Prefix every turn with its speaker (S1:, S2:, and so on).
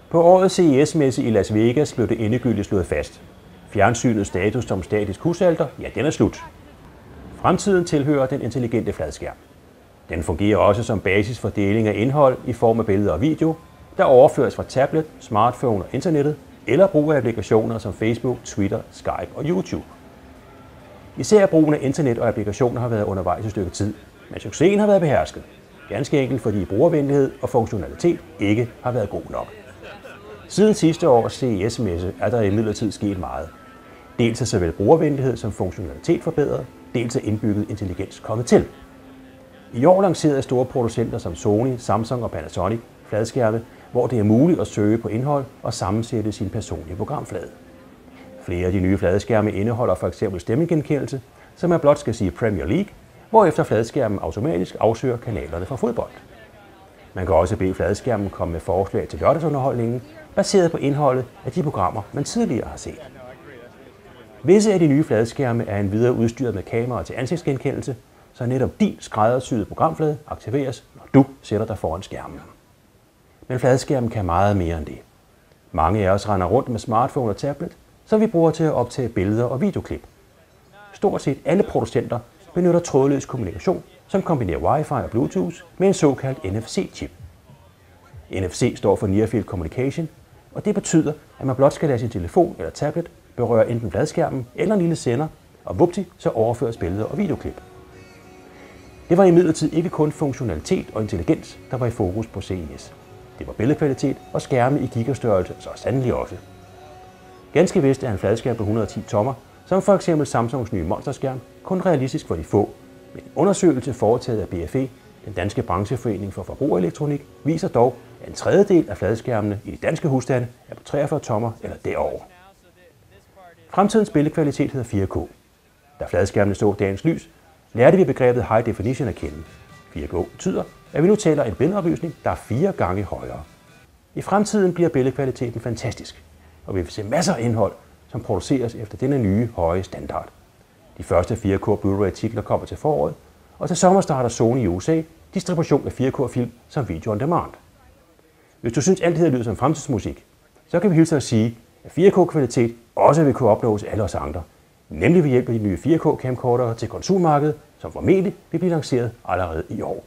S1: På årets CES-messe i Las Vegas blev det endegyldigt slået fast. Fjernsynets status som statisk husalter, ja, den er slut. Fremtiden tilhører den intelligente fladskærm. Den fungerer også som basis for deling af indhold i form af billeder og video, der overføres fra tablet, smartphone og internettet, eller brug af applikationer som Facebook, Twitter, Skype og YouTube. Især brugen af internet og applikationer har været undervejs et stykke tid, men succesen har været behersket. Ganske enkelt fordi brugervenlighed og funktionalitet ikke har været god nok. Siden sidste års CES-messe er der imidlertid sket meget. Dels er såvel brugervenlighed som funktionalitet forbedret, dels er indbygget intelligens kommet til. I år lancerede store producenter som Sony, Samsung og Panasonic fladskærme, hvor det er muligt at søge på indhold og sammensætte sin personlige programflade. Flere af de nye fladskærme indeholder f.eks. stemmegenkendelse, som man blot skal sige Premier League, hvorefter fladskærmen automatisk afsøger kanalerne fra fodbold. Man kan også bede fladskærmen komme med forslag til lørdagsunderholdningen, baseret på indholdet af de programmer, man tidligere har set. Visse af de nye fladskærme er endvidere udstyret med kamera til ansigtsgenkendelse, så netop din skræddersyede programflade aktiveres, når du sætter dig foran skærmen. Men fladskærmen kan meget mere end det. Mange af os render rundt med smartphone og tablet, som vi bruger til at optage billeder og videoklip. Stort set alle producenter benytter trådløs kommunikation, som kombinerer Wi-Fi og Bluetooth med en såkaldt NFC-chip. NFC står for Near Field Communication, og det betyder, at man blot skal lade sin telefon eller tablet berøre enten fladskærmen eller en lille sender, og vupti, så overføres billeder og videoklip. Det var imidlertid ikke kun funktionalitet og intelligens, der var i fokus på CES. Det var billedkvalitet og skærme i gigastørrelse, så sandelig også. Ganske vist er en fladskærm på 110 tommer, som f.eks. Samsungs nye monsterskærm, kun realistisk for de få. Men en undersøgelse foretaget af BFE, den danske brancheforening for forbrugerelektronik, viser dog, at en tredjedel af fladskærmene i de danske husstande er på 43 tommer eller derover. Fremtidens billedkvalitet hedder 4K. Da fladskærmene så dagens lys, lærte vi begrebet High Definition at kende. 4K betyder, at vi nu taler en billedopløsning, der er 4 gange højere. I fremtiden bliver billedkvaliteten fantastisk, og vi vil se masser af indhold, som produceres efter denne nye høje standard. De første 4K Blu-ray-titler kommer til foråret, og til sommer starter Sony i USA distribution af 4K-film som video on demand. Hvis du synes, alt det her lyder som fremtidsmusik, så kan vi hilse at sige, at 4K-kvalitet også vil kunne opnås alle os andre, nemlig ved hjælp af de nye 4K-camcordere til konsummarkedet, som formentlig vil blive lanceret allerede i år.